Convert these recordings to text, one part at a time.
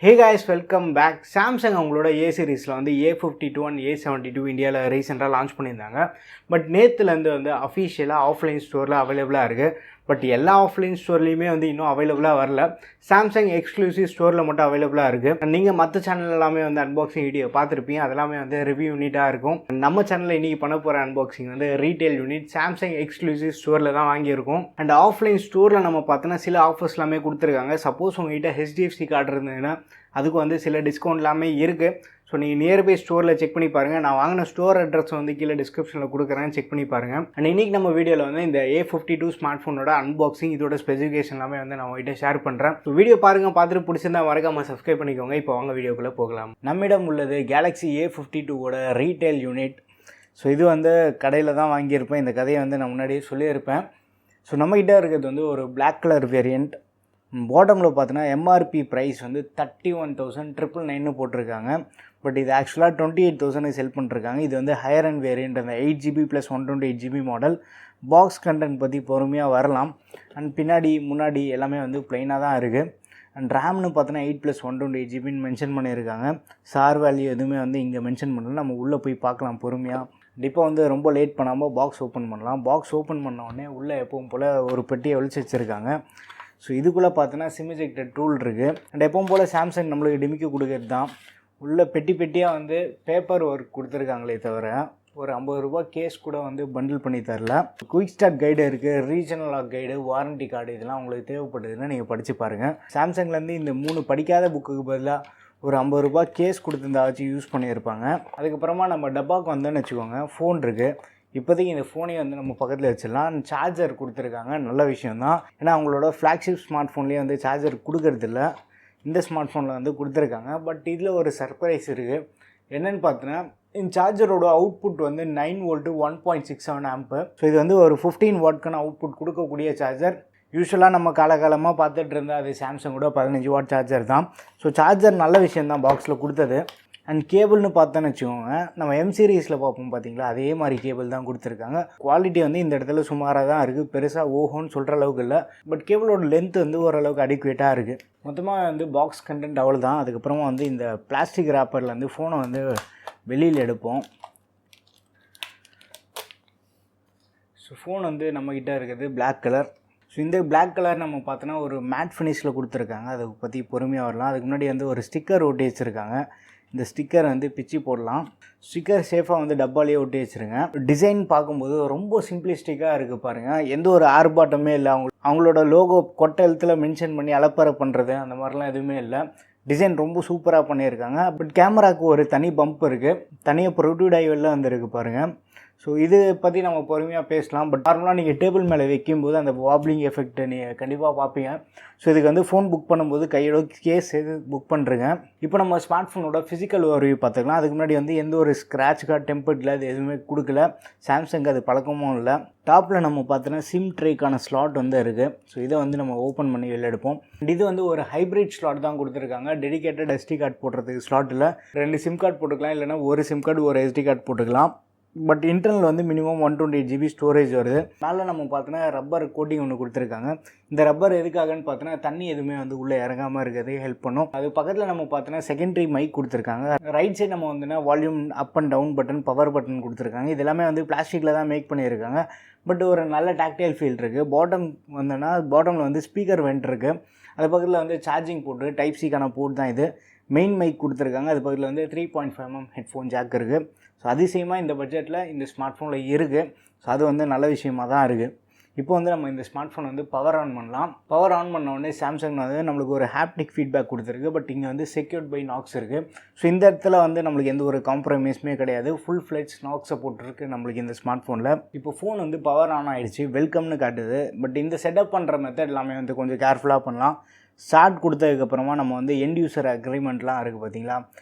Hey guys, welcome back. Samsung அவங்களோட A சீரிஸில் வந்து A52 and A72 இந்தியாவில் ரீசெண்டாக லான்ச் பண்ணியிருந்தாங்க. பட் நேற்றுலேருந்து வந்து அஃபிஷியலாக ஆஃப்லைன் ஸ்டோரில் அவைலபிளாக இருக்குது. பட் எல்லா ஆஃப்லைன் ஸ்டோர்லேயுமே வந்து இன்னும் அவைலபிளாக வரல. சாம்சங் எக்ஸ்க்ளூசிவ் ஸ்டோரில் மட்டும் அவைலபிளாக இருக்குது. நீங்கள் மற்ற சேனல் எல்லாமே வந்து அன்பாக்சிங் வீடியோ பார்த்துருப்பீங்க. அதெல்லாமே வந்து ரிவ்யூ யூனிட்டாக இருக்கும். நம்ம சேனலில் இன்றைக்கி பண்ண போகிற அன்பாக்சிங் வந்து ரீட்டைல் யூனிட் சாம்சங் எக்ஸ்க்ளூசிவ் ஸ்டோரில் தான் வாங்கியிருக்கோம். அண்ட் ஆஃப்லைன் ஸ்டோரில் நம்ம பார்த்தோன்னா சில ஆஃபர்ஸ் எல்லாமே கொடுத்துருக்காங்க. சப்போஸ் உங்கள்கிட்ட HDFC கார்டு இருந்ததுன்னா அதுக்கு வந்து சில டிஸ்கவுண்ட் எல்லாமே இருக்குது. ஸோ நீங்கள் நியர்பை ஸ்டோரில் செக் பண்ணி பாருங்கள். நான் வாங்கின ஸ்டோர் அட்ரஸ் வந்து கீழே டிஸ்கிரிப்ஷனில் கொடுக்குறேன், செக் பண்ணி பாருங்கள். அண்ட் இன்றைக்கி நம்ம வீடியோவில் வந்து இந்த A52 ஸ்மார்ட் ஃபோனோட அன்பாக்சிங், இதோட ஸ்பெசிஃபிகேஷன் எல்லாமே வந்து நான் உங்கள்கிட்ட ஷேர் பண்ணுறேன். ஸோ வீடியோ பாருங்கள், பார்த்துட்டு பிடிச்சிருந்தா மறக்காமல் சப்ஸ்கிரைப் பண்ணிக்கோங்க. இப்போ வாங்க வீடியோக்குள்ளே போகலாம். நம்மிடம் உள்ளது கேலக்ஸி A52ஓட ரீட்டைல் யூனிட். ஸோ இது வந்து கடையில் தான் வாங்கியிருப்பேன். இந்த கதையை வந்து நான் முன்னாடியே சொல்லியிருப்பேன். ஸோ நம்மகிட்ட இருக்கிறது வந்து ஒரு பிளாக் கலர் வேரியண்ட். பாட்டமில் பார்த்தோன்னா MRP ப்ரைஸ் வந்து 31,999 போட்டிருக்காங்க. பட் இது ஆக்சுவலாக 28,000 செல் பண்ணிருக்காங்க. இது வந்து ஹையர் அண்ட் வேரியண்ட், அந்த 8GB + 128GB model. Box content பற்றி பொறுமையாக வரலாம். அண்ட் பின்னாடி முன்னாடி எல்லாமே வந்து ப்ளைனாக தான் இருக்குது. அண்ட் ரேம்னு பார்த்தோன்னா 8 + 128GB மென்ஷன் பண்ணியிருக்காங்க. சார் வேல்யூ எதுவுமே வந்து இங்கே மென்ஷன் பண்ணல. நம்ம உள்ளே போய் பார்க்கலாம் பொறுமையாக. இப்போ வந்து ரொம்ப லேட் பண்ணாமல் பாக்ஸ் ஓப்பன் பண்ணலாம். பாக்ஸ் ஓப்பன் பண்ண உடனே உள்ளே எப்பவும் போல் ஒரு பெட்டியை ஒழிச்சு வச்சுருக்காங்க. ஸோ இதுக்குள்ளே பார்த்தோன்னா சிம் எஜெக்டர் டூல் இருக்குது. அண்ட் எப்பவும் போல் சாம்சங் நம்மளுக்கு டிமிக்கி கொடுக்கறது தான். உள்ளே பெட்டியாக வந்து பேப்பர் ஒர்க் கொடுத்துருக்காங்களே தவிர ஒரு 50 ரூபா கேஸ் கூட வந்து பண்டில் பண்ணி தரல. குயிக் ஸ்டார்ட் கைடு இருக்குது, regional lock guide, warranty card, இதெல்லாம் உங்களுக்கு தேவைப்படுதுன்னா நீங்கள் படித்து பாருங்கள். சாம்சங்லேருந்து இந்த 3 படிக்காத புக்குக்கு பதிலாக ஒரு 50 ரூபா கேஸ் கொடுத்துருந்தா வச்சு யூஸ் பண்ணியிருப்பாங்க. அதுக்கப்புறமா நம்ம டப்பாவுக்கு வந்தோன்னு வச்சுக்கோங்க, ஃபோன் இருக்குது. இப்போதைக்கு இந்த ஃபோனையும் வந்து நம்ம பக்கத்தில் வச்சிடலாம். சார்ஜர் கொடுத்துருக்காங்க, நல்ல விஷயந்தான். ஏன்னா அவங்களோட ஃப்ளாக்ஷிப் ஸ்மார்ட் ஃபோன்லேயே வந்து சார்ஜர் கொடுக்கறதில்ல. இந்த ஸ்மார்ட் ஃபோனில் வந்து கொடுத்துருக்காங்க. பட் இதில் ஒரு சர்ப்ரைஸ் இருக்குது. என்னென்னு பார்த்தோன்னா, இந்த சார்ஜரோட அவுட்புட் வந்து 9 வோல்ட்டு 1.67 ஆம்பு. ஸோ இது வந்து ஒரு 15 வாட்க்கான அவுட்புட் கொடுக்கக்கூடிய சார்ஜர். யூஸ்வலாக நம்ம காலகாலமாக பார்த்துட்டு இருந்தால் அது சாம்சங்கோட 15 வாட் சார்ஜர் தான். ஸோ சார்ஜர் நல்ல விஷயந்தான் பாக்ஸில் கொடுத்தது. அண்ட் கேபிள்னு பார்த்தோன்னு வச்சுக்கோங்க, நம்ம M சீரீஸில் பார்ப்போம் பார்த்தீங்களா, அதே மாதிரி கேபிள் தான் கொடுத்துருக்காங்க. குவாலிட்டி வந்து இந்த இடத்துல சுமாராக தான் இருக்குது, பெருசாக ஓஹோன்னு சொல்கிற அளவுக்கு இல்லை. பட் கேபிளோட லென்த் வந்து ஓரளவுக்கு அடிக்குவேட்டாக இருக்குது. மொத்தமாக வந்து பாக்ஸ் கண்டென்ட் அவ்வளோ தான். அதுக்கப்புறமா வந்து இந்த பிளாஸ்டிக் ரேப்பரில் வந்து ஃபோனை வந்து வெளியில் எடுப்போம். ஸோ ஃபோன் வந்து நம்மக்கிட்ட இருக்கிறது பிளாக் கலர். ஸோ இந்த பிளாக் கலர் நம்ம பார்த்தோன்னா ஒரு மேட் ஃபினிஷில் கொடுத்துருக்காங்க. அதை பற்றி பொறுமையாக வரலாம். அதுக்கு முன்னாடி வந்து ஒரு ஸ்டிக்கர் ஒட்டி வச்சுருக்காங்க. இந்த ஸ்டிக்கர் வந்து பிச்சு போடலாம். ஸ்டிக்கர் சேஃபாக வந்து டப்பாலேயே ஒட்டி வச்சுருங்க. டிசைன் பார்க்கும்போது ரொம்ப சிம்பிளிஸ்டிக்காக இருக்குது பாருங்கள். எந்த ஒரு ஆர்பாட்டமே இல்லை. அவங்களோட லோகோ கொட்டை எழுத்தில் மென்ஷன் பண்ணி அலப்பறை பண்ணுறது அந்த மாதிரிலாம் எதுவுமே இல்லை. டிசைன் ரொம்ப சூப்பராக பண்ணியிருக்காங்க. பட் கேமராவுக்கு ஒரு தனி பம்ப் இருக்குது, தனியாக ப்ரொடியூட் ஆகி வெளில வந்துருக்கு பாருங்கள். ஸோ இது பற்றி நம்ம பொறுமையாக பேசலாம். பட் நார்மலாக நீங்கள் டேபிள் மேலே வைக்கும்போது அந்த வாப்ளிங் எஃபெக்ட்டை நீங்கள் கண்டிப்பாக பார்ப்பீங்க. ஸோ இதுக்கு வந்து ஃபோன் புக் பண்ணும்போது கையோட கேஸ் எது புக் பண்ணுறேங்க. இப்போ நம்ம ஸ்மார்ட் ஃபோனோட ஃபிசிக்கல் ஓவர்வியூ பார்த்துக்கலாம். அதுக்கு முன்னாடி வந்து எந்த ஒரு ஸ்க்ராட்ச் கார்டு டெம்பர்டில் அது எதுவுமே கொடுக்கல. சாம்சங் அது பழக்கமும் இல்லை. டாப்பில் நம்ம பார்த்தோன்னா சிம் ட்ரேக்கான ஸ்லாட் வந்து இருக்குது. ஸோ இதை வந்து நம்ம ஓப்பன் பண்ணி வெளில எடுப்போம். இது வந்து ஒரு ஹைப்ரிட் ஸ்லாட் தான் கொடுத்துருக்காங்க. டெடிகேட்டட் SD கார்டு போடுறதுக்கு ஸ்லாட் இல்லை. 2 சிம் கார்டு போட்டுக்கலாம், இல்லைனா ஒரு சிம் கார்டு ஒரு SD கார்டு போட்டுக்கலாம். பட் இன்டர்னல் வந்து மினிமம் 128GB ஸ்டோரேஜ் வருது. மேலே நம்ம பார்த்தோன்னா ரப்பர் கோட்டிங் ஒன்று கொடுத்துருக்காங்க. இந்த ரப்பர் எதுக்காகன்னு பார்த்தோன்னா தண்ணி எதுவுமே வந்து உள்ளே இறங்காமல் இருக்கிறது ஹெல்ப் பண்ணும். அது பக்கத்தில் நம்ம பார்த்தோன்னா செகண்டரி மைக் கொடுத்துருக்காங்க. ரைட் சைடு நம்ம வந்துன்னா volume up and down button, power button கொடுத்துருக்காங்க. இது எல்லாமே வந்து பிளாஸ்டிக்கில் தான் மேக் பண்ணியிருக்காங்க. பட் ஒரு நல்ல டாக்டைல் ஃபீல் இருக்குது. பாட்டம் வந்தோன்னா பாட்டமில் வந்து ஸ்பீக்கர் வெண்ட் இருக்குது. அது பக்கத்தில் வந்து சார்ஜிங் போர்ட்டு, டைப் சிக்கான போர்ட் தான் இது. மெயின் மைக் கொடுத்துருக்காங்க. அது பக்கத்தில் வந்து 3.5mm ஹெட்ஃபோன் ஜாக் இருக்குது. ஸோ அதிசயமாக இந்த பட்ஜெட்டில் இந்த ஸ்மார்ட் ஃபோனில் இருக்குது. ஸோ அது வந்து நல்ல விஷயமாக தான் இருக்குது. இப்போ வந்து நம்ம இந்த ஸ்மார்ட் ஃபோன் வந்து பவர் ஆன் பண்ணலாம். பவர் ஆன் பண்ண உடனே சாம்சங் வந்து நம்மளுக்கு ஒரு ஹாப்டிக் ஃபீட்பேக் கொடுத்துருக்கு. பட் இங்கே வந்து செக்யூர்ட் பை நாக்ஸ் இருக்குது. ஸோ இந்த இடத்துல வந்து நம்மளுக்கு எந்த ஒரு காம்ப்ரமைஸுமே கிடையாது. ஃபுல் ஃப்ளெட்ஜ் நாக் சப்போர்ட் இருக்குது நம்மளுக்கு இந்த ஸ்மார்ட் ஃபோனில். இப்போ ஃபோன் வந்து பவர் ஆன் ஆகிடுச்சு, வெல்கம்னு காட்டுது. பட் இந்த செட்டப் பண்ணுற மெத்தட் எல்லாமே வந்து கொஞ்சம் கேர்ஃபுல்லாக பண்ணலாம். ஸ்டார்ட் கொடுத்ததுக்கப்புறமா நம்ம வந்து எண்ட் யூசர் அக்ரிமெண்ட்லாம் இருக்குது பார்த்தீங்களா,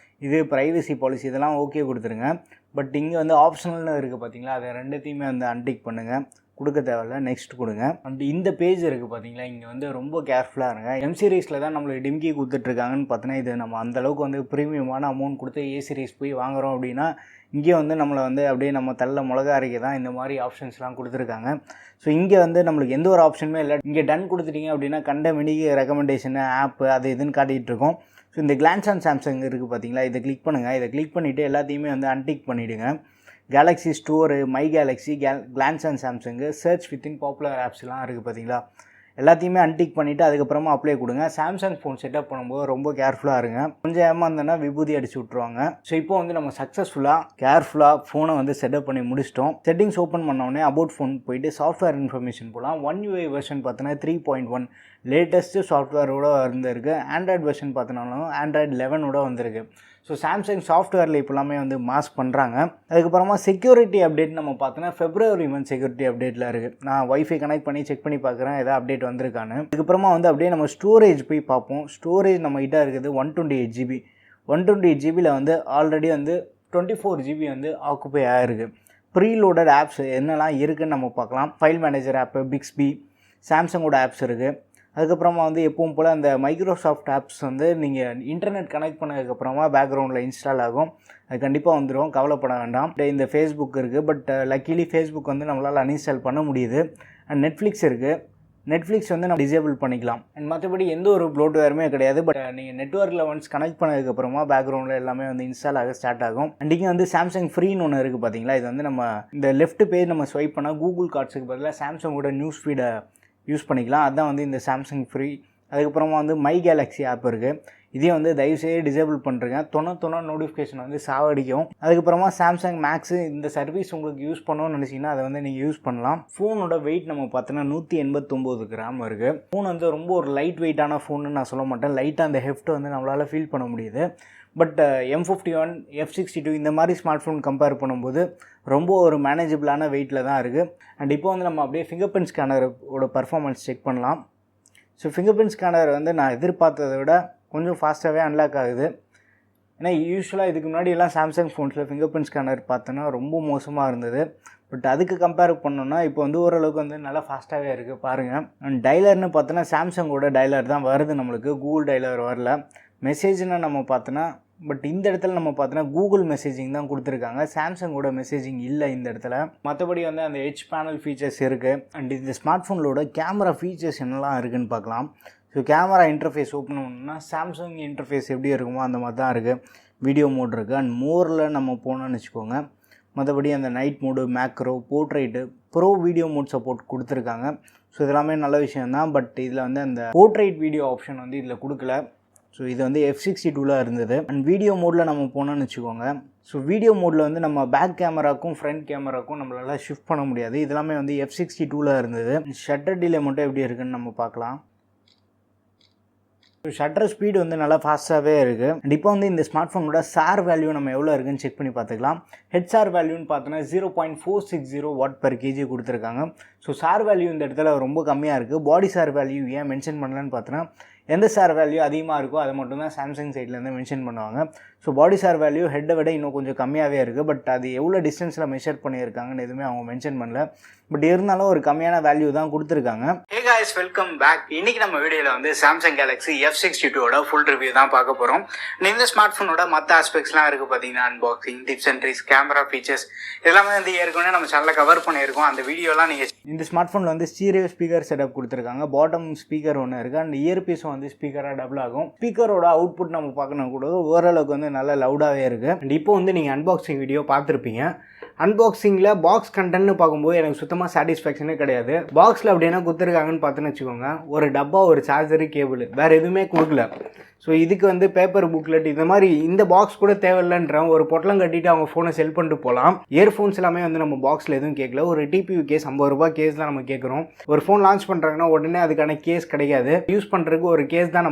இது ப்ரைவசி பாலிசி இதெல்லாம் ஓகே கொடுத்துருங்க. பட் இங்கே வந்து ஆப்ஷனல்னு இருக்குது பார்த்தீங்களா, அதை ரெண்டுத்தையுமே வந்து அன்டிக் பண்ணுங்கள். கொடுக்க தேவையில்ல, நெக்ஸ்ட் கொடுங்க. அண்ட் இந்த பேஜ் இருக்குது பார்த்தீங்களா, இங்கே வந்து ரொம்ப கேர்ஃபுல்லாக இருங்க. M சீரீஸில் தான் நம்மளுக்கு டிம்கி கொடுத்துட்ருக்காங்கன்னு பார்த்தோன்னா, இது நம்ம அந்தளவுக்கு வந்து ப்ரீமியமான அமௌண்ட் கொடுத்து A சீரீஸ் போய் வாங்குகிறோம் அப்படின்னா இங்கே வந்து நம்மளை வந்து அப்படியே நம்ம தள்ள மிளகா அரைக்க தான் இந்த மாதிரி ஆப்ஷன்ஸ்லாம் கொடுத்துருக்காங்க. ஸோ இங்கே வந்து நம்மளுக்கு எந்த ஒரு ஆப்ஷனுமே இல்லை. இங்கே டன் கொடுத்துட்டீங்க அப்படின்னா கண்ட மெனிக்கு ரெக்கமெண்டேஷனு ஆப்பு அது இதுன்னு காட்டிகிட்டு இருக்கோம். ஸோ இந்த கிளான்ஸ் ஆன் சாம்சங் இருக்குது பார்த்தீங்களா, இதை கிளிக் பண்ணுங்கள். இதை கிளிக் பண்ணிவிட்டு எல்லாத்தையுமே வந்து அன்டிக் பண்ணிவிடுங்க. Galaxy store, my Galaxy, glance on Samsung, search within popular ஆப்ஸ்லாம் இருக்குது பார்த்தீங்களா, எல்லாத்தையுமே அன்டிக் பண்ணிவிட்டு அதுக்கப்புறமா அப்ளை கொடுங்க. சாம்சங் ஃபோன் செட்டப் பண்ணும்போது ரொம்ப கேர்ஃபுல்லாக இருங்க. கொஞ்சம் ஏமாந்தோன்னா விபூதி அடிச்சு விட்ருவாங்க. ஸோ இப்போ வந்து நம்ம சக்ஸஸ்ஃபுல்லாக கேர்ஃபுல்லாக ஃபோனை வந்து செட்டப் பண்ணி முடிச்சிட்டோம். செட்டிங்ஸ் ஓப்பன் பண்ணோடனே அபவுட் ஃபோன் போயிட்டு சாஃப்ட்வேர் இன்ஃபர்மேஷன் போகலாம். ஒன் யூஐ வெர்ஷன் பார்த்தோன்னா 3.1 லேட்டஸ்ட்டு சாஃப்ட்வேரோட வந்திருக்கு. ஆண்ட்ராய்டு வெர்ஷன் பார்த்தோன்னாலும் ஆண்ட்ராய்டு 11ஓட வந்திருக்கு. ஸோ சாம்சங் சாஃப்ட்வேரில் இப்போ எல்லாமே வந்து மாஸ் பண்ணுறாங்க. அதுக்கப்புறமா செக்யூரிட்டி அப்டேட் நம்ம பார்த்தோன்னா February month செக்யூரிட்டி அப்டேட்டில் இருக்குது. நான் வைஃபை கனெக்ட் பண்ணி செக் பண்ணி பார்க்குறேன் எதாவது அப்டேட் வந்திருக்கான்னு. அதுக்கப்புறமா வந்து அப்படியே நம்ம ஸ்டோரேஜ் போய் பார்ப்போம். ஸ்டோரேஜ் நம்ம கிட்ட இருக்குது 128 GB. 128 GBயில் வந்து ஆல்ரெடி வந்து 24 GB வந்து ஆக்குப்பை ஆகிருக்கு. ப்ரீலோடட் ஆப்ஸ் என்னெல்லாம் இருக்குதுன்னு நம்ம பார்க்கலாம். ஃபைல் மேனேஜர் ஆப்பு, பிக்ஸ்பி, சாம்சங்கோட ஆப்ஸ் இருக்குது. அதுக்கப்புறமா வந்து எப்பவும் போல் அந்த மைக்ரோசாஃப்ட் ஆப்ஸ் வந்து நீங்கள் இன்டர்நெட் கனெக்ட் பண்ணதுக்கப்புறமா பேக்ரவுண்டில் இன்ஸ்டால் ஆகும். அது கண்டிப்பாக வந்துடும், கவலைப்பட வேண்டாம். இந்த ஃபேஸ்புக் இருக்குது, பட் லக்கிலி ஃபேஸ்புக் வந்து நம்மளால் அன்இன்ஸ்டால் பண்ண முடியுது. அண்ட் நெட்ஃப்ளிக்ஸ் இருக்குது. நெட்ஃப்ளிக்ஸ் வந்து நம்ம டிசேபிள் பண்ணிக்கலாம். அண்ட் மற்றபடி எந்த ஒரு ப்ளோட்வேருமே கிடையாது. பட் நீங்கள் நெட்வொர்க்கில் ஒன்ஸ் கனெக்ட் பண்ணதுக்கப்புறமா பேக்ரவுண்டில் எல்லாமே வந்து இன்ஸ்டால் ஆக ஸ்டார்ட் ஆகும். அண்ட் இங்கே வந்து சாம்சங் ஃப்ரீன்னு ஒன்று இருக்குது பார்த்தீங்களா, இது வந்து நம்ம இந்த லெஃப்ட் பேஜ் நம்ம ஸ்வைப் பண்ணால் கூகுள் கார்ட்ஸுக்கு பதிலாக சாம்சங்கோட நியூஸ் ஃபீடை யூஸ் பண்ணிக்கலாம். அதுதான் வந்து இந்த சாம்சங் ஃப்ரீ. அதுக்கப்புறமா வந்து மை கேலக்ஸி ஆப் இருக்குது. இதே வந்து தயவுசெய்து டிசேபிள் பண்ணுறேங்க. தொண்ணூத்தொன்னா நோட்டிஃபிகேஷன் வந்து சாவடிக்கும். அதுக்கப்புறமா சாம்சங் மேக்ஸு இந்த சர்வீஸ் உங்களுக்கு யூஸ் பண்ணணும்னு நினச்சிங்கன்னா அதை வந்து நீங்கள் யூஸ் பண்ணலாம். ஃபோனோட வெயிட் நம்ம பார்த்தோன்னா 189 கிராம் இருக்குது. ஃபோன் வந்து ரொம்ப ஒரு லைட் வெயிட்டான ஃபோன்னு நான் சொல்ல மாட்டேன். லைட்டாக அந்த ஹெஃப்ட்டை வந்து நம்மளால் ஃபீல் பண்ண முடியுது. பட் M51, F62 இந்த மாதிரி ஸ்மார்ட் ஃபோன் கம்பேர் பண்ணும்போது ரொம்ப ஒரு மேனேஜபிளான வெயிட்டில் தான் இருக்குது. அண்ட் இப்போ வந்து நம்ம அப்படியே ஃபிங்கர் பிரிண்ட் ஸ்கேனரோட பர்ஃபார்மன்ஸ் செக் பண்ணலாம். ஸோ ஃபிங்கர் பிரிண்ட் ஸ்கேனர் வந்து நான் எதிர்பார்த்ததை விட கொஞ்சம் ஃபாஸ்ட்டாகவே அன்லாக் ஆகுது. ஏன்னா யூஸ்வலாக இதுக்கு முன்னாடி எல்லாம் சாம்சங் ஃபோன்ஸில் ஃபிங்கர் பிரிண்ட் ஸ்கேனர் பார்த்தோன்னா ரொம்ப மோசமாக இருந்தது. பட் அதுக்கு கம்பேர் பண்ணோன்னா இப்போ வந்து ஓரளவுக்கு வந்து நல்லா ஃபாஸ்ட்டாகவே இருக்குது பாருங்கள். அண்ட் டைலர்னு பார்த்தோன்னா சாம்சங்கோட டைலர் தான் வருது, நம்மளுக்கு கூகுள் டைலர் வரல. மெசேஜ்னா நம்ம பார்த்தோன்னா பட் இந்த இடத்துல நம்ம பார்த்தோன்னா கூகுள் மெசேஜிங் தான் கொடுத்துருக்காங்க. சாம்சங்கோட மெசேஜிங் இல்லை இந்த இடத்துல. மற்றபடி வந்து அந்த ஹெச் பேனல் ஃபீச்சர்ஸ் இருக்குது. அண்ட் இந்த ஸ்மார்ட் ஃபோனோட கேமரா ஃபீச்சர்ஸ் என்னெல்லாம் இருக்குதுன்னு பார்க்கலாம். ஸோ கேமரா இன்டர்ஃபேஸ் ஓப்பன் பண்ணோம்னா சாம்சங் இன்டர்ஃபேஸ் எப்படி இருக்குமோ அந்த மாதிரி தான் இருக்குது. வீடியோ மோட் இருக்குது. அண்ட் மோரில் நம்ம போனோன்னு வச்சுக்கோங்க. மற்றபடி அந்த night mode, macro, portrait, pro video mode support கொடுத்துருக்காங்க. ஸோ இதெல்லாமே நல்ல விஷயந்தான். பட் இதில் வந்து அந்த போர்ட்ரைட் வீடியோ ஆப்ஷன் வந்து இதில் கொடுக்கல. ஸோ இது வந்து F62ல இருந்தது. அண்ட் வீடியோ மோடில் நம்ம போனோன்னு வச்சுக்கோங்க. ஸோ வீடியோ மோடில் வந்து நம்ம பேக் கேமராக்கும் ஃப்ரண்ட் கேமராக்கும் நம்மளால் ஷிஃப்ட் பண்ண முடியாது. இதெல்லாமே வந்து F62ல இருந்தது. ஷட்டர் டிலே மட்டும் எப்படி இருக்குன்னு நம்ம பார்க்கலாம். ஸோ ஷட்டர் ஸ்பீடு வந்து நல்லா ஃபாஸ்ட்டாகவே இருக்குது. அண்ட் இப்போ வந்து இந்த ஸ்மார்ட் ஃபோனோட சார் வேல்யூ நம்ம எவ்வளோ இருக்குன்னு செக் பண்ணி பார்த்துக்கலாம். ஹெச்ஆர் வேல்யூன்னு பார்த்தோன்னா 0.460 Watt/kg கொடுத்துருக்காங்க. ஸோ சார் வேல்யூ இந்த இடத்துல ரொம்ப கம்மியாக இருக்குது. பாடி சார் வேல்யூ ஏன் மென்ஷன் பண்ணலன்னு பார்த்தோன்னா எந்த சார் வேல்யூ அதிகமாக இருக்கோ அதை மட்டும் தான் சாம்சங் சைட்லேருந்து மென்ஷன் பண்ணுவாங்க. ஸோ பாடி சார் வேல்யூ ஹெட்டை விட இன்னும் கொஞ்சம் கம்மியாகவே இருக்குது. பட் அது எவ்வளோ டிஸ்டன்ஸில் மெஷர் பண்ணியிருக்காங்கன்னு எதுவுமே அவங்க மென்ஷன் பண்ணல. பட் இருந்தாலும் ஒரு கம்மியான வேல்யூ தான் கொடுத்துருக்காங்க. Hey guys, welcome back. இன்றைக்கி நம்ம வீடியோவில் வந்து சாம்சங் கேலக்ஸி F62ஓட ஃபுல் ரிவ்யூ தான் பார்க்க போகிறோம். இந்த ஸ்மார்ட் ஃபோனோட மற்ற ஆஸ்பெக்ட்ஸ்லாம் இருக்குது பார்த்தீங்கன்னா unboxing, tips and tricks, camera features எல்லாமே வந்து ஏற்கனவே நம்ம சேனலில் கவர் பண்ணியிருக்கோம். அந்த வீடியோலாம் நீங்கள் இந்த ஸ்மார்ட் ஃபோனில் வந்து ஸ்டீரியோ ஸ்பீக்கர் செட்டப் கொடுத்துருக்காங்க. பாட்டம் ஸ்பீக்கர் ஒன்று இருக்குது. அண்ட் இயர்பீஸும் வந்து ஸ்பீக்கராக டபுள் ஆகும். ஸ்பீக்கரோட அவுட்புட் நம்ம பார்க்கணும் கூட ஓரளவுக்கு வந்து நல்லா லவுடாகவே இருக்குது. அண்ட் இப்போ வந்து நீங்கள் அன்பாக்சிங் வீடியோ பார்த்துருப்பீங்க. அன்பாக்சிங்கில் பாக்ஸ் கண்டென்ட்னு பார்க்கும்போது எனக்கு சுத்தமாக சாட்டிஸ்ஃபேக்ஷனே கிடையாது. பாக்ஸில் அப்படின்னா கொடுத்துருக்காங்கன்னு பார்த்துன்னு வச்சுக்கோங்க, ஒரு டப்பா, ஒரு சார்ஜரு, கேபிள், வேறு எதுவுமே கொடுக்கல. ஸோ இதுக்கு வந்து பேப்பர் புக்லெட் இந்த மாதிரி இந்த பாக்ஸ் கூட தேவையில்லைன்ற ஒரு பொட்டலம் கட்டிட்டு அவங்க ஃபோனை செல் பண்ணிட்டு போகலாம். இயர்ஃபோன்ஸ் எல்லாமே வந்து நம்ம பாக்ஸில் எதுவும் கேட்கல. ஒரு டிபியூ கேஸ் 50 ரூபாய் கேஸ் தான் நம்ம கேட்குறோம். ஒரு ஃபோன் லான்ச் பண்ணுறாங்கன்னா உடனே அதுக்கான கேஸ் கிடைக்காது. யூஸ் பண்ணுறதுக்கு ஒரு கேஸ் தான்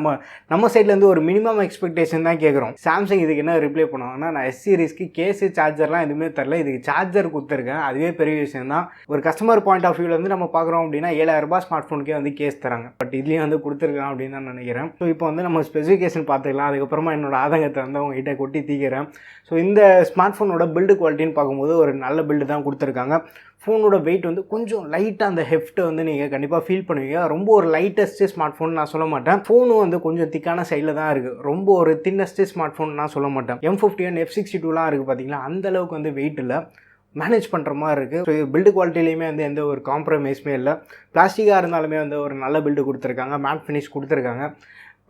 நம்ம சைட்லேருந்து ஒரு மினிமம் எக்ஸ்பெக்டேஷன் தான் கேட்குறோம். சாம்சங் இதுக்கு என்ன ரிப்ளை பண்ணுவாங்கன்னா, நான் எஸ் சீரிஸ்க்கு கேஸு சார்ஜர்லாம் எதுவுமே தரல, இதுக்கு சார்ஜர் கொடுத்துருக்கேன். அதுவே பெரிய விஷயம் தான். ஒரு கஸ்டமர் பாயிண்ட் ஆஃப் வியூலேருந்து நம்ம பார்க்குறோம் அப்படின்னா 7000 ரூபாய் ஸ்மார்ட் ஃபோனுக்கே வந்து கேஸ் தராங்க. பட் இதுலேயும் வந்து கொடுத்துருக்கான் அப்படின்னு தான் நினைக்கிறேன். ஸோ இப்போ வந்து நம்ம ஸ்பெசிஃபிகேஷன் பார்த்துக்கலாம். அதுக்கப்புறமா என்னோட ஆதங்கத்தை வந்து அவங்க கிட்டே கொட்டி தீக்கிறேன். ஸோ இந்த ஸ்மார்ட் ஃபோனோட பில்டு குவாலிட்டின்னு பார்க்கும்போது ஒரு நல்ல பில்டு தான் கொடுத்துருக்காங்க. ஃபோனோட வெயிட் வந்து கொஞ்சம் லைட்டாக அந்த ஹெஃப்ட்டை வந்து நீங்கள் கண்டிப்பாக ஃபீல் பண்ணுவீங்க. ரொம்ப ஒரு லைட்டஸ்ட்டு ஸ்மார்ட் ஃபோன் நான் சொல்ல மாட்டேன். ஃபோனும் வந்து கொஞ்சம் திக்கான சைடில் தான் இருக்குது. ரொம்ப ஒரு தின்னஸ்ட்டு ஸ்மார்ட் ஃபோன் நான் சொல்ல மாட்டேன். M51, F62லாம் இருக்குது பார்த்தீங்களா, அந்தளவுக்கு வந்து வெயிட் இல்லை, மேனேஜ் பண்ணுற மாதிரி இருக்குது. ஸோ பில்டு குவாலிட்டிலையுமே வந்து எந்த ஒரு காம்ப்ரமைஸுமே இல்லை. பிளாஸ்டிக்காக இருந்தாலுமே வந்து ஒரு நல்ல பில்டு கொடுத்துருக்காங்க, மேட் ஃபினிஷ் கொடுத்துருக்காங்க.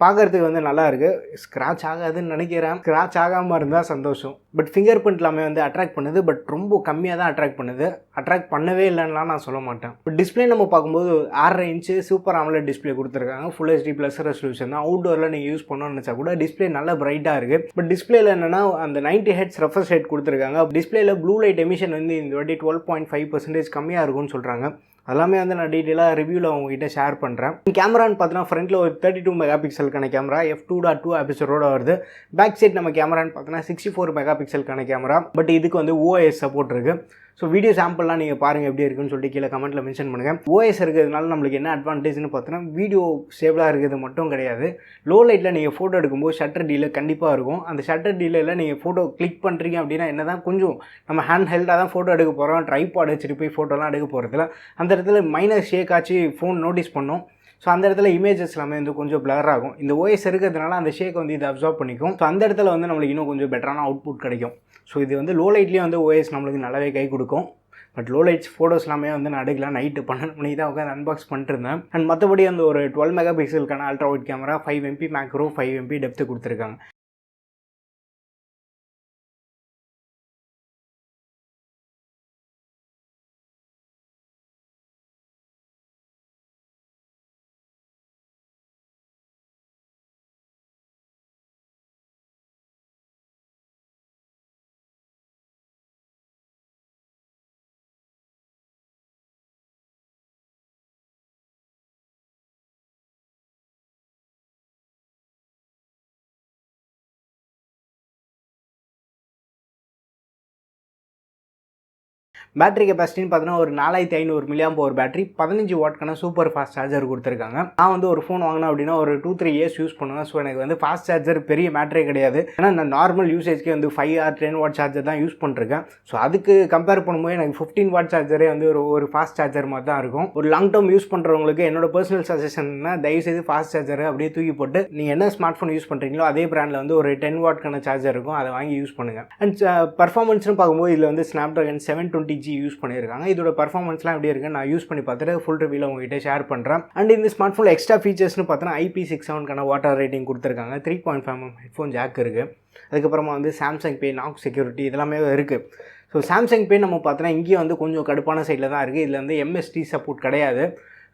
பார்க்குறதுக்கு வந்து நல்லா இருக்குது. ஸ்க்ராட்ச் ஆகாதுன்னு நினைக்கிறேன். ஸ்க்ராட்ச் ஆகாமல் இருந்தால் சந்தோஷம். பட் ஃபிங்கர் பிரிண்ட் எல்லாமே வந்து அட்ராக்ட் பண்ணுது. பட் ரொம்ப கம்மியாக தான் அட்ராக்ட் பண்ணுது. அட்ராக்ட் பண்ணவே இல்லைன்னா நான் சொல்ல மாட்டேன். இப்போ டிஸ்பிளே நம்ம பார்க்கும்போது 6.5 இன்ச்சு சூப்பர் AMOLED டிஸ்பிளே கொடுத்துருக்காங்க. ஃபுல் HD ப்ளஸ் ரெசல்யூஷன் தான். அவுட்டோரில் நீங்கள் யூஸ் பண்ணணும்னு நினச்சா கூட டிஸ்பிளே நல்லா பிரைட்டாக இருக்குது. பட் டிஸ்பிளேல என்னென்னா அந்த 90 Hz ரெஃப்ரெஷ் ரேட் கொடுத்துருக்காங்க. டிஸ்பிளேல ப்ளூ லைட் எமிஷன் வந்து இந்த வாட்டி 12.5% கம்மியாக இருக்கும்னு சொல்கிறாங்க. அதெல்லாமே வந்து நான் டீட்டெயிலாக ரிவ்யூவில் உங்ககிட்ட ஷேர் பண்ணுறேன். கேமரான்னு பார்த்தீங்கன்னா ஃப்ரண்ட்டில் ஒரு 32 மெகா பிக்சலுக்கான கேமரா f2.2 ஆபிச்சரோட வருது. பேக் சைட் நம்ம கேமரான்னு பார்த்தீங்கன்னா 64 மெகா பிக்சலுக்கான கேமரா. பட் இதுக்கு வந்து OIS சப்போர்ட் இருக்குது. ஸோ வீடியோ சாம்பிள்லாம் நீங்கள் பாருங்கள் எப்படி இருக்குன்னு சொல்லிட்டு கீழே கமெண்ட்டில் மென்ஷன் பண்ணுங்கள். OIS இருக்கிறதுனால நம்மளுக்கு என்ன அட்வான்டேஜ்னு பார்த்தீங்கன்னா வீடியோ ஸ்டேபிளாக இருக்கிறது மட்டும் கிடையாது. லோ லைட்டில் நீங்கள் ஃபோட்டோ எடுக்கும்போது ஷட்டர் டீலே கண்டிப்பாக இருக்கும். அந்த ஷட்டர் டீலில் நீங்கள் ஃபோட்டோ கிளிக் பண்ணுறீங்க அப்படின்னா என்ன தான் கொஞ்சம் நம்ம ஹேண்ட் ஹெல்டாக தான் ஃபோட்டோ எடுக்க போகிறோம். ட்ரைபாட் வச்சுட்டு போய் ஃபோட்டோலாம் எடுக்க போகிறதுல அந்த இடத்துல மைனர் ஷேக் ஆச்சு ஃபோன் நோட்டீஸ் பண்ணோம். ஸோ அந்த இடத்துல இமேஜஸ் எல்லாமே வந்து கொஞ்சம் பிளர் ஆகும். இந்த OIS இருக்கிறதுனால அந்த ஷேக் வந்து இதை அப்சார்ப் பண்ணிக்கும். ஸோ அந்த இடத்துல வந்து நம்மளுக்கு இன்னும் கொஞ்சம் பெட்டரான அவுட்புட் கிடைக்கும். ஸோ இது வந்து லோ லைட்லேயும் வந்து OIS நம்மளுக்கு நல்லாவே கை கொடுக்கும். பட் லோ லைட்ஸ் ஃபோட்டோஸ் எல்லாமே வந்து நான் எடுக்கலாம். நைட்டு 12 மணிக்கு தான் உட்காந்து அன்பாக்ஸ் பண்ணிருந்தேன். அண்ட் மற்றபடி அந்த ஒரு 12 மெகா பிக்சலுக்கான ultra wide camera 5 MP macro 5 MP depth கொடுத்துருக்காங்க. பேட்டரி கெப்பாசிட்டின்னு பார்த்தீங்கன்னா ஒரு 4500 mAh பேட்டரி, 15 வாட்க்கான சூப்பர் ஃபாஸ்ட் சார்ஜர் கொடுத்துருக்காங்க. நான் வந்து ஒரு ஃபோன் வாங்கினேன் அப்படின்னா ஒரு 2-3 இயர்ஸ் யூஸ் பண்ணுவேன். ஸோ எனக்கு வந்து ஃபாஸ்ட் சார்ஜர் பெரிய மேட்டரே கிடையாது. ஏன்னா நான் நார்மல் யூசேஜ்க்கே வந்து 5 or 10 வாட் சார்ஜர் தான் யூஸ் பண்ணிருக்கேன். ஸோ அதுக்கு கம்பேர் பண்ணும்போது எனக்கு 15 வாட் சார்ஜரே வந்து ஒரு ஃபாஸ்ட் சார்ஜர் மாதிரி தான் இருக்கும். ஒரு லாங் டேர்ம் யூஸ் பண்ணுறவங்களுக்கு என்னோட பர்சனல் சஜஷன்னா தயவுசெய்து ஃபாஸ்ட் சார்ஜரை அப்படியே தூக்கி போட்டு நீங்கள் என்ன ஸ்மார்ட் ஃபோன் யூஸ் பண்ணுறீங்களோ அதே பிராண்டில் வந்து ஒரு 10 வாட்க்கான சார்ஜர் இருக்கும், அதை வாங்கி யூஸ் பண்ணுங்கள். அண்ட் பர்ஃபார்மன்ஸ்னு பார்க்கும்போது இதில் வந்து ஸ்னாப்ட்ராகன் 720G யூஸ் பண்ணியிருக்காங்க. இதோட பர்ஃபார்மன்ஸ்லாம் எப்படி இருக்குன்னு நான் யூஸ் பண்ணி பார்த்துட்டு ஃபுல் ரிவ்யூவில் உங்ககிட்ட ஷேர் பண்ணுறேன். அண்ட் இந்த ஸ்மார்ட் ஃபோனில் எக்ஸ்ட்ரா ஃபீச்சர்ஸ்னு பார்த்தோன்னா IP67 வாட்டர் ரேட்டிங் கொடுத்துருக்காங்க. 3.5mm ஹெட்ஃபோன் ஜாக் இருக்குது. அதுக்கப்புறமா வந்து சாம்சங் பே, நாக் செக்யூரிட்டி இதெல்லாமே இருக்குது. ஸோ சாம்சங் பே நம்ம பார்த்தோன்னா இங்கேயும் வந்து கொஞ்சம் கடுப்பான சைடில் தான் இருக்குது. இதில் வந்து MST சப்போர்ட் கிடையாது.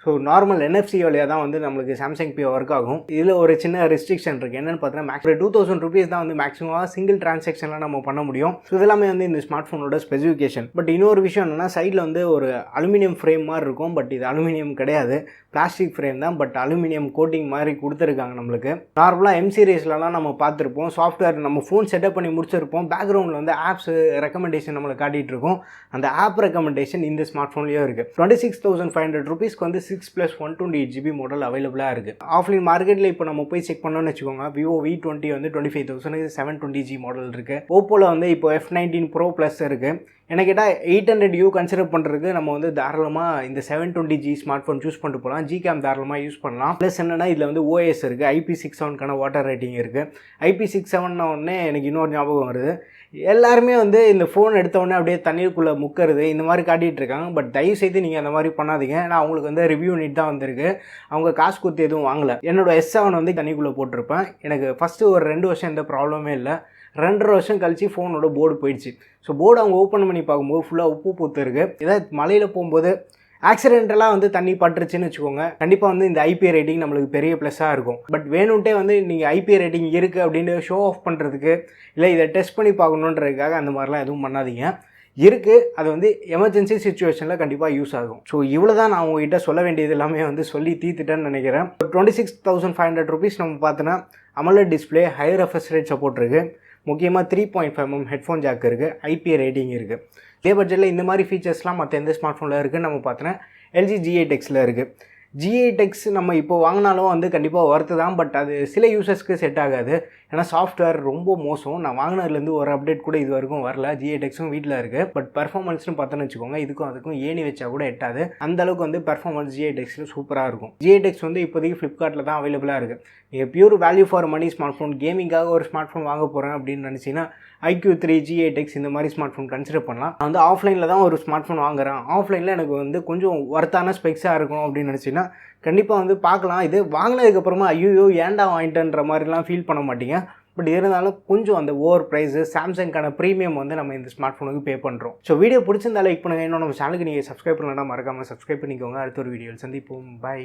ஸோ நார்மல் NFC வழியாக தான் வந்து நம்மளுக்கு சாம்சங் பே ஒர்க் ஆகும். இதில் ஒரு சின்ன ரெஸ்ட்ரிக்ஷன் இருக்குது. என்னென்னு பார்த்தீங்கன்னா மேக்ஸிமம் 2000 rupees தான் வந்து மேக்ஸிமமாக சிங்கிள் டிரான்சாக்ஷனில் நம்ம பண்ண முடியும். ஸோ இதெல்லாமே வந்து இந்த ஸ்மார்ட் ஃபோனோட ஸ்பெசிஃபிகேஷன். பட் இன்னொரு விஷயம் என்னென்னா சைடில் வந்து ஒரு அலுமினியம் ஃப்ரேம் மாதிரி இருக்கும். பட் இது அலுமினியம் கிடையாது, பிளாஸ்டிக் ஃப்ரேம் தான். பட் அலுமினியம் கோட்டிங் மாதிரி கொடுத்துருக்காங்க நம்மளுக்கு. நார்மலாக M சீரிஸ்லலாம் நம்ம பார்த்துருப்போம். சாஃப்ட்வேர் நம்ம ஃபோன் செட்டப் பண்ணி முடிச்சிருப்போம். பேக்ரவுண்டில் வந்து ஆப்ஸ் ரெக்கமெண்டேஷன் நம்மளுக்கு காட்டிகிட்டு இருக்கும். அந்த ஆப் ரெக்கமெண்டேஷன் இந்த ஸ்மார்ட் ஃபோன்லேயும் இருக்குது. 26,500 rupeesக்கு வந்து 6+128GB மாடல் அவைலபிளாக இருக்குது. ஆஃப்லைன் மார்க்கெட்டில் இப்போ நம்ம போய் செக் பண்ணோன்னு வச்சுக்கோங்க. Vivo V20 வந்து 25,000 720G மாடல் இருக்குது. ஓப்போவில் வந்து இப்போ F19 Pro Plus இருக்குது. எனக்கு கேட்டால் 800U கன்சிடர் பண்ணுறதுக்கு நம்ம வந்து தாராளமாக இந்த 720G ஸ்மார்ட் ஃபோன் சூஸ் பண்ணிட்டு போகலாம். Gcam தாராளமாக யூஸ் பண்ணலாம். ப்ளஸ் என்னென்னா இதில் வந்து OIS இருக்குது, IP67 வாட்டர் ரேட்டிங் இருக்குது. IP67 உடனே எனக்கு இன்னொரு ஞாபகம் வருது. எல்லாருமே வந்து இந்த ஃபோன் எடுத்தோடனே அப்படியே தண்ணீருக்குள்ளே முக்கிறது இந்த மாதிரி காட்டிகிட்டு இருக்காங்க. பட் தயவுசெய்து நீங்கள் அந்த மாதிரி பண்ணாதீங்க. நான் அவங்களுக்கு வந்து ரிவ்யூ நீட் தான் வந்திருக்கு. அவங்க காசு கொடுத்து எதுவும் வாங்கலை. என்னோட S7 வந்து தண்ணிக்குள்ளே போட்டிருப்பேன். எனக்கு ஃபஸ்ட்டு ஒரு 2 வருஷம் எந்த ப்ராப்ளமே இல்லை. 2.5 வருஷம் கழிச்சு ஃபோனோட போர்டு போயிடுச்சு. ஸோ போர்டு அவங்க ஓப்பன் பண்ணி பார்க்கும்போது ஃபுல்லாக உப்பு பூத்து இருக்குது. ஏதாவது மலையில் போகும்போது ஆக்சிடென்டெல்லாம் வந்து தண்ணி பட்டுருச்சுன்னு வச்சுக்கோங்க, கண்டிப்பாக வந்து இந்த IP ரேட்டிங் நம்மளுக்கு பெரிய ப்ளஸ்ஸாக இருக்கும். பட் வேணும்ட்டே வந்து நீங்கள் IP ரேட்டிங் இருக்குது அப்படின்னு ஷோ ஆஃப் பண்ணுறதுக்கு இல்லை இதை டெஸ்ட் பண்ணி பார்க்கணுன்றதுக்காக அந்த மாதிரிலாம் எதுவும் பண்ணாதீங்க. இருக்குது, அது வந்து எமர்ஜென்சி சுச்சுவேஷனில் கண்டிப்பாக யூஸ் ஆகும். ஸோ இவ்வளோ தான் நான் உங்ககிட்ட சொல்ல வேண்டியது எல்லாமே வந்து சொல்லி தீர்த்துட்டேன்னு நினைக்கிறேன். 26,500 rupees நம்ம பார்த்தோன்னா AMOLED display, high refresh rate support இருக்குது. முக்கியமாக 3.5mm ஹெட்ஃபோன் ஜாக் இருக்குது, IP ரேட்டிங் இருக்குது. இதே பட்ஜெட்டில் இந்த மாதிரி ஃபீச்சர்ஸ்லாம் மற்ற எந்த ஸ்மார்ட் ஃபோனில் இருக்குதுன்னு நம்ம பார்த்தோன்னா LG G8Xல இருக்குது. G8X நம்ம இப்போ வாங்கினாலும் வந்து கண்டிப்பாக ஒர்த்து தான். பட் அது சில யூசர்ஸ்க்கு செட் ஆகாது. ஏன்னா சாஃப்ட்வேர் ரொம்ப மோசம். நான் வாங்கினதுலேருந்து ஒரு அப்டேட் கூட இது வரைக்கும் வரல. G8Xும் வீட்டில் இருக்குது. பட் பர்ஃபார்மன்ஸ்னு பார்த்தோன்னு வச்சுக்கோங்க, இதுக்கும் அதுக்கும் ஏணி வச்சா கூட எட்டாது. அந்தளவுக்கு வந்து பர்ஃபார்மன்ஸ் G8Xல சூப்பராக இருக்கும். G8X வந்து இப்போதைக்கு ஃப்ளிப்கார்ட்டில் தான் அவைலபிளாக இருக்குது. நீங்கள் pure value for money smart phone, கேமிங்காக ஒரு ஸ்மார்ட் ஃபோன் வாங்க போகிறேன் அப்படின்னு நினச்சிங்கன்னா IQ3, G8X இந்த மாதிரி ஸ்மார்ட் ஃபோன் கன்சிடர் பண்ணலாம். நான் வந்து ஆஃப்லைனில் தான் ஒரு ஸ்மார்ட் ஃபோன் வாங்குறேன், ஆஃப்லைனில் எனக்கு வந்து கொஞ்சம் ஒர்த்தான ஸ்பெக்ஸாக இருக்கும் அப்படின்னு நினச்சிங்கன்னா கண்டிப்பாக வந்து பார்க்கலாம். இது வாங்கினதுக்கப்புறமா ஐயோ ஏன்டா வாங்கிட்டேன்ற மாதிரிலாம் ஃபீல் பண்ண மாட்டீங்க. பட் இருந்தாலும் கொஞ்சம் அந்த ஓவர் ப்ரைஸு சாம்சங்கான ப்ரீமியம் வந்து நம்ம இந்த ஸ்மார்ட் ஃபோனுக்கு பே பண்ணுறோம். ஸோ வீடியோ பிடிச்சிருந்தா லைக் பண்ணுங்கள். இன்னும் நம்ம சேனலுக்கு நீங்கள் சப்ஸ்கிரைப் பண்ணலன்னா மறக்காமல் சப்ஸ்கிரைப் பண்ணிக்கோங்க. அடுத்த ஒரு வீடியோவில் சந்திப்போம். பை.